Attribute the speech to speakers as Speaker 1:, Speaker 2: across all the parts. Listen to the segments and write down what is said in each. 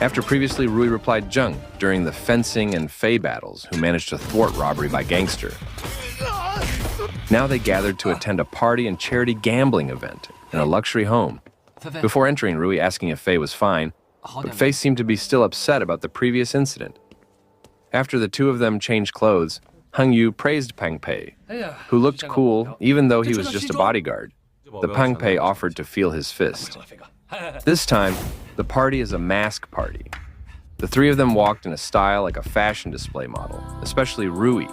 Speaker 1: After previously Rui replied Zheng during the fencing and Fei battles, who managed to thwart robbery by gangster. Now they gathered to attend a party and charity gambling event in a luxury home. Before entering, Rui asking if Fei was fine, but Fei seemed to be still upset about the previous incident. After the two of them changed clothes, Heng Yu praised Pang Pei, who looked cool even though he was just a bodyguard. The Pang Pei offered to feel his fist. This time, the party is a mask party. The three of them walked in a style like a fashion display model, especially Rui,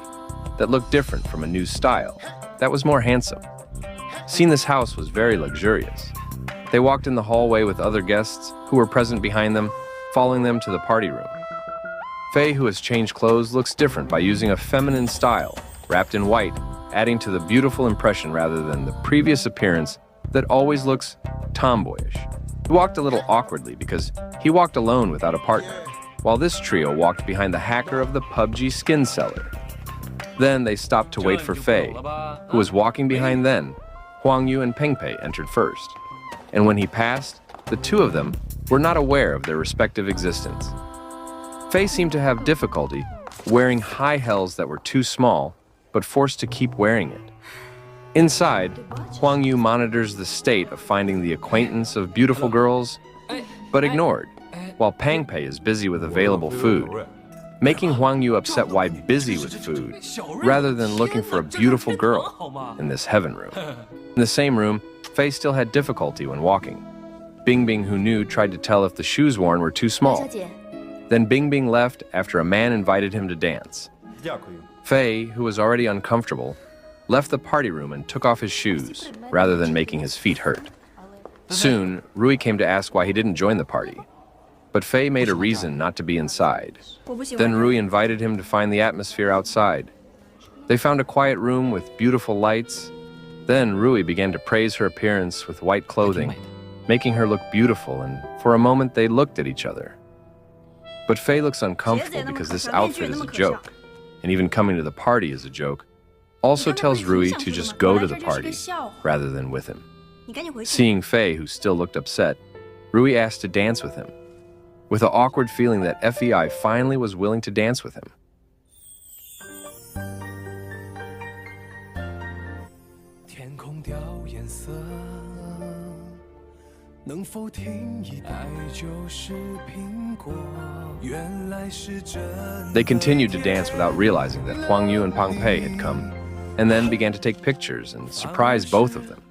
Speaker 1: that looked different from a new style, that was more handsome. Seeing this house was very luxurious. They walked in the hallway with other guests who were present behind them, following them to the party room. Fei, who has changed clothes, looks different by using a feminine style, wrapped in white, adding to the beautiful impression rather than the previous appearance that always looks tomboyish. He walked a little awkwardly because he walked alone without a partner, while this trio walked behind the hacker of the PUBG skin seller. Then they stopped to wait for Fei, who was walking behind them. Huang Yu and Peng Pei entered first, and when he passed, the two of them were not aware of their respective existence. Fei seemed to have difficulty wearing high heels that were too small, but forced to keep wearing it. Inside, Huang Yu monitors the state of finding the acquaintance of beautiful girls, but ignored, while Peng Pei is busy with available food, making Huang Yu upset why busy with food, rather than looking for a beautiful girl in this heaven room. In the same room, Fei still had difficulty when walking. Bingbing, who knew, tried to tell if the shoes worn were too small. Then Bingbing left after a man invited him to dance. Fei, who was already uncomfortable, left the party room and took off his shoes, rather than making his feet hurt. Soon, Rui came to ask why he didn't join the party. But Fei made a reason not to be inside. Then Rui invited him to find the atmosphere outside. They found a quiet room with beautiful lights. Then Rui began to praise her appearance with white clothing, making her look beautiful, and for a moment they looked at each other. But Fei looks uncomfortable because this outfit is a joke, and even coming to the party is a joke, also tells Rui to just go to the party rather than with him. Seeing Fei, who still looked upset, Rui asked to dance with him, with an awkward feeling that Fei finally was willing to dance with him. They continued to dance without realizing that Huang Yu and Pang Pei had come, and then began to take pictures and surprise both of them.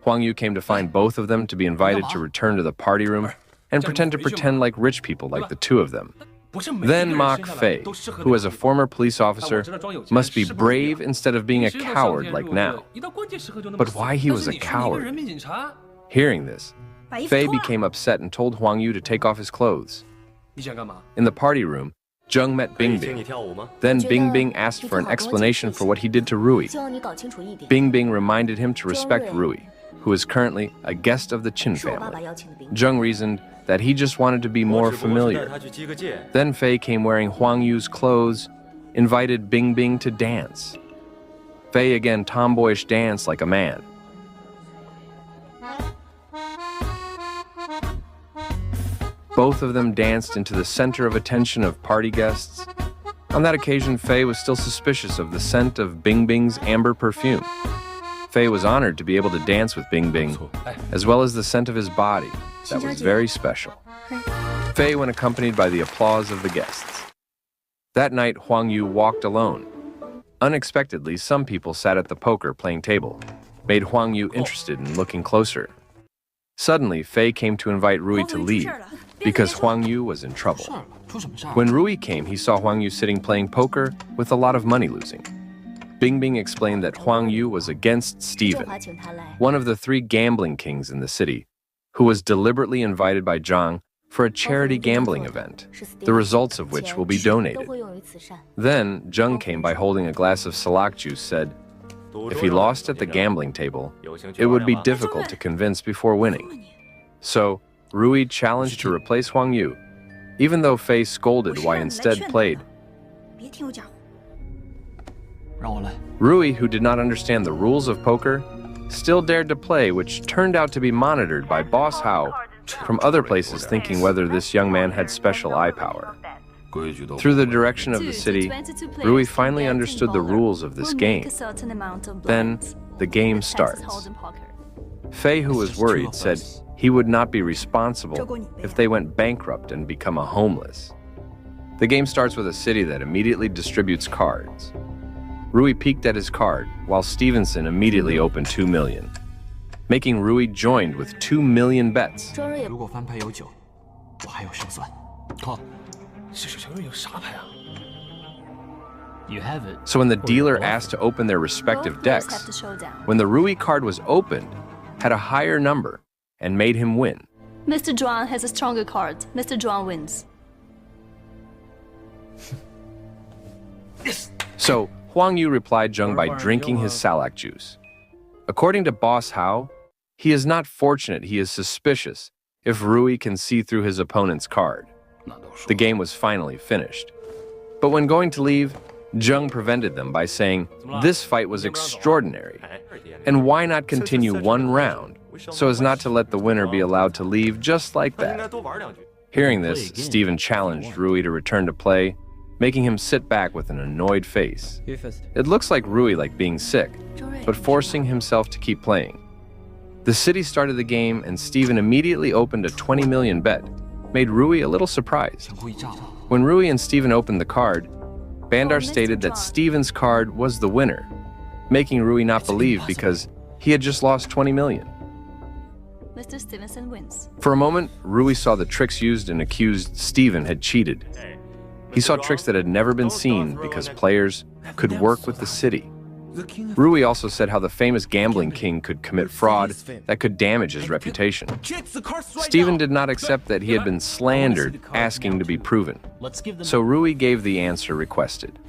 Speaker 1: Huang Yu came to find both of them to be invited to return to the party room and pretend like rich people like the two of them. Then mock Fei, who as a former police officer must be brave instead of being a coward like now. But why he was a coward? Hearing this, Fei became upset and told Huang Yu to take off his clothes. In the party room, Zheng met Bingbing. Then Bingbing asked for an explanation for what he did to Rui. Bingbing reminded him to respect Rui, who is currently a guest of the Qin family. Zheng reasoned that he just wanted to be more familiar. Then Fei came wearing Huang Yu's clothes, invited Bingbing to dance. Fei again tomboyish danced like a man. Both of them danced into the center of attention of party guests. On that occasion, Fei was still suspicious of the scent of Bingbing's amber perfume. Fei was honored to be able to dance with Bingbing, as well as the scent of his body. That was very special. Fei went accompanied by the applause of the guests. That night, Huang Yu walked alone. Unexpectedly, some people sat at the poker playing table, made Huang Yu interested in looking closer. Suddenly, Fei came to invite Rui to leave, because Huang Yu was in trouble. When Rui came, he saw Huang Yu sitting playing poker with a lot of money losing. Bingbing explained that Huang Yu was against Stephen, one of the 3 gambling kings in the city, who was deliberately invited by Zhang for a charity gambling event, the results of which will be donated. Then, Zheng came by holding a glass of salak juice, said, if he lost at the gambling table, it would be difficult to convince before winning. So, Rui challenged to replace Huang Yu, even though Fei scolded why instead played. Rui, who did not understand the rules of poker, still dared to play, which turned out to be monitored by Boss Hao, from other places thinking whether this young man had special eye power. Through the direction of the city, Rui finally understood the rules of this game. Then, the game starts. Fei, who was worried, said he would not be responsible if they went bankrupt and become a homeless. The game starts with a city that immediately distributes cards. Rui peeked at his card, while Stevenson immediately opened 2 million, making Rui joined with 2 million bets. So when the dealer asked to open their respective decks, when the Rui card was opened, had a higher number and made him win.
Speaker 2: Mr. Zhuang has a stronger card. Mr. Zhuang wins.
Speaker 1: So Huang Yu replied Zheng by drinking his salak juice. According to Boss Hao, he is not fortunate, he is suspicious if Rui can see through his opponent's card. The game was finally finished. But when going to leave, Zheng prevented them by saying, "This fight was extraordinary, and why not continue one round so as not to let the winner be allowed to leave just like that?" Hearing this, Steven challenged Rui to return to play, making him sit back with an annoyed face. It looks like Rui liked being sick, but forcing himself to keep playing. The city started the game, and Steven immediately opened a 20 million bet, made Rui a little surprised. When Rui and Steven opened the card, Bandar stated that Steven's card was the winner, making Rui not believe because he had just lost 20 million.
Speaker 2: Mr. Stevenson wins.
Speaker 1: For a moment, Rui saw the tricks used and accused Steven had cheated. He saw tricks that had never been seen because players could work with the city. Rui also said how the famous gambling king could commit fraud that could damage his reputation. Steven did not accept that he had been slandered, asking to be proven. So Rui gave the answer requested.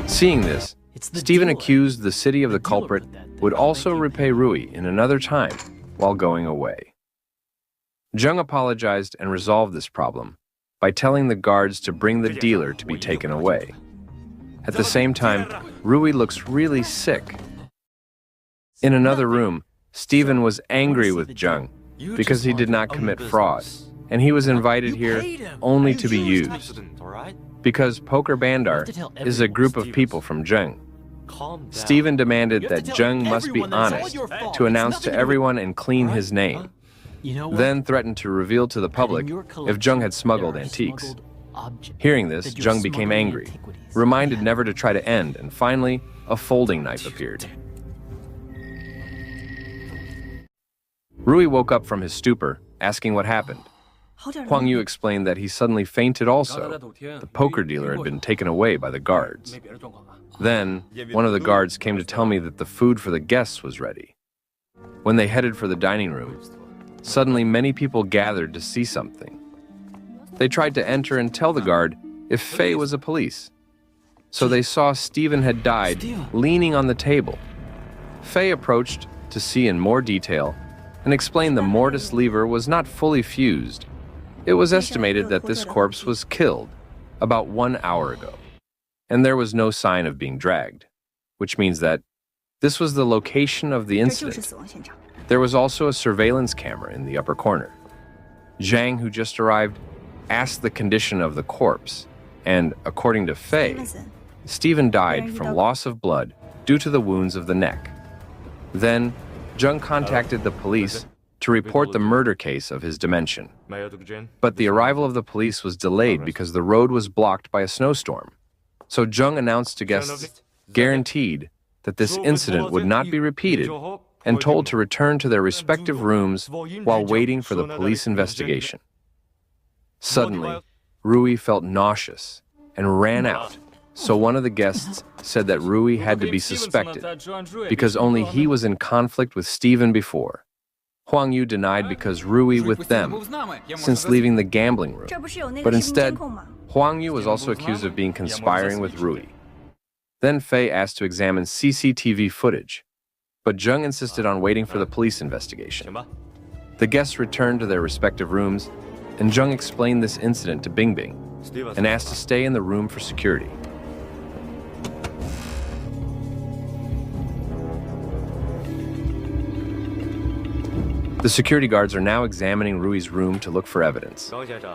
Speaker 1: Seeing this, Steven accused the city of the culprit would also repay Rui in another time while going away. Zheng apologized and resolved this problem by telling the guards to bring the dealer to be taken away. At the same time, Rui looks really sick. In another room, Steven was angry with Zheng because he did not commit fraud, and he was invited here only to be used. Because Poker Bandar is a group of people from Zheng. Steven demanded that Zheng must be honest to announce to everyone and clean his name, then threatened to reveal to the public if Zheng had smuggled antiques. Hearing this, Zheng became angry, reminded never to try to end, and finally, a folding knife appeared. Rui woke up from his stupor, asking what happened. Huang Yu explained that he suddenly fainted also. The poker dealer had been taken away by the guards. Then, one of the guards came to tell me that the food for the guests was ready. When they headed for the dining room, suddenly many people gathered to see something. They tried to enter and tell the guard if Fei was a police. So they saw Steven had died leaning on the table. Fei approached to see in more detail and explained the mortise lever was not fully fused. It was estimated that this corpse was killed about 1 hour ago, and there was no sign of being dragged, which means that this was the location of the incident. There was also a surveillance camera in the upper corner. Zhang, who just arrived, asked the condition of the corpse, and according to Fei, Steven died from loss of blood due to the wounds of the neck. Then, Zheng contacted the police to report the murder case of his dimension. But the arrival of the police was delayed because the road was blocked by a snowstorm. So Zheng announced to guests, guaranteed that this incident would not be repeated, and told to return to their respective rooms while waiting for the police investigation. Suddenly, Rui felt nauseous and ran out, so one of the guests said that Rui had to be suspected because only he was in conflict with Steven before. Huang Yu denied because Rui with them since leaving the gambling room, but instead, Huang Yu was also accused of being conspiring with Rui. Then Fei asked to examine CCTV footage, but Zheng insisted on waiting for the police investigation. The guests returned to their respective rooms, and Zheng explained this incident to Bingbing and asked to stay in the room for security. The security guards are now examining Rui's room to look for evidence.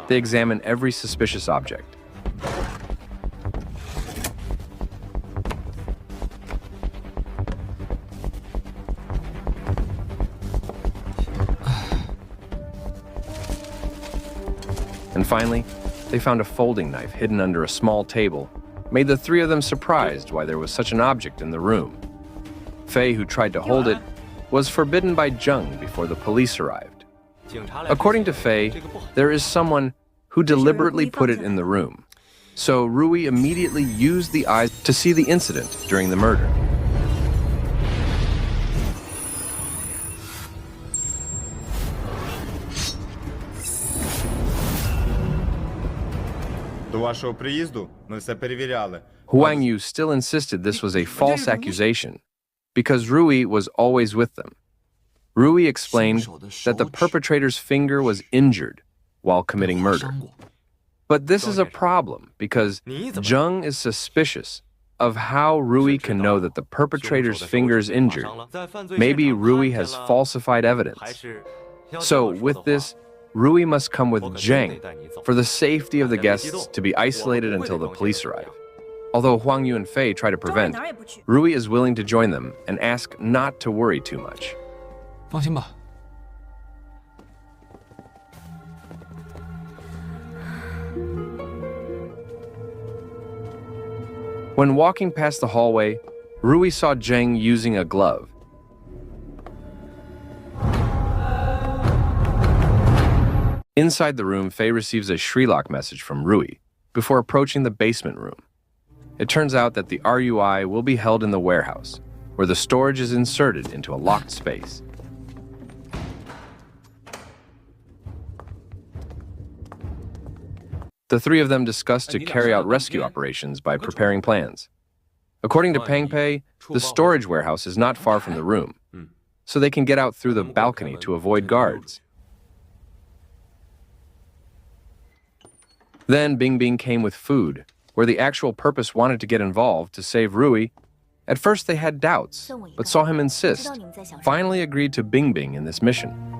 Speaker 1: They examine every suspicious object. And finally, they found a folding knife hidden under a small table, made the three of them surprised why there was such an object in the room. Fei, who tried to hold it, was forbidden by Zheng before the police arrived. According to Fei, there is someone who deliberately put it in the room. So Rui immediately used the eyes to see the incident during the murder.
Speaker 3: До вашого приїзду ми все перевіряли.
Speaker 1: Huang Yu still insisted this was a false accusation because Rui was always with them. Rui explained that the perpetrator's finger was injured while committing murder. But this is a problem because Zheng is suspicious of how Rui can know that the perpetrator's finger is injured. Maybe Rui has falsified evidence. So with this, Rui must come with Zheng for the safety of the guests to be isolated until the police arrive. Although Huang Yu and Fei try to prevent, Rui is willing to join them and ask not to worry too much.
Speaker 4: 放心吧。
Speaker 1: When walking past the hallway, Rui saw Zheng using a glove. Inside the room, Fei receives a Shrilak message from Rui before approaching the basement room. It turns out that the RUI will be held in the warehouse, where the storage is inserted into a locked space. The three of them discuss to carry out rescue operations by preparing plans. According to Peng Pei, the storage warehouse is not far from the room, so they can get out through the balcony to avoid guards. Then Bingbing came with food, where the actual purpose wanted to get involved to save Rui. At first they had doubts, but saw him insist, finally agreed to Bingbing in this mission.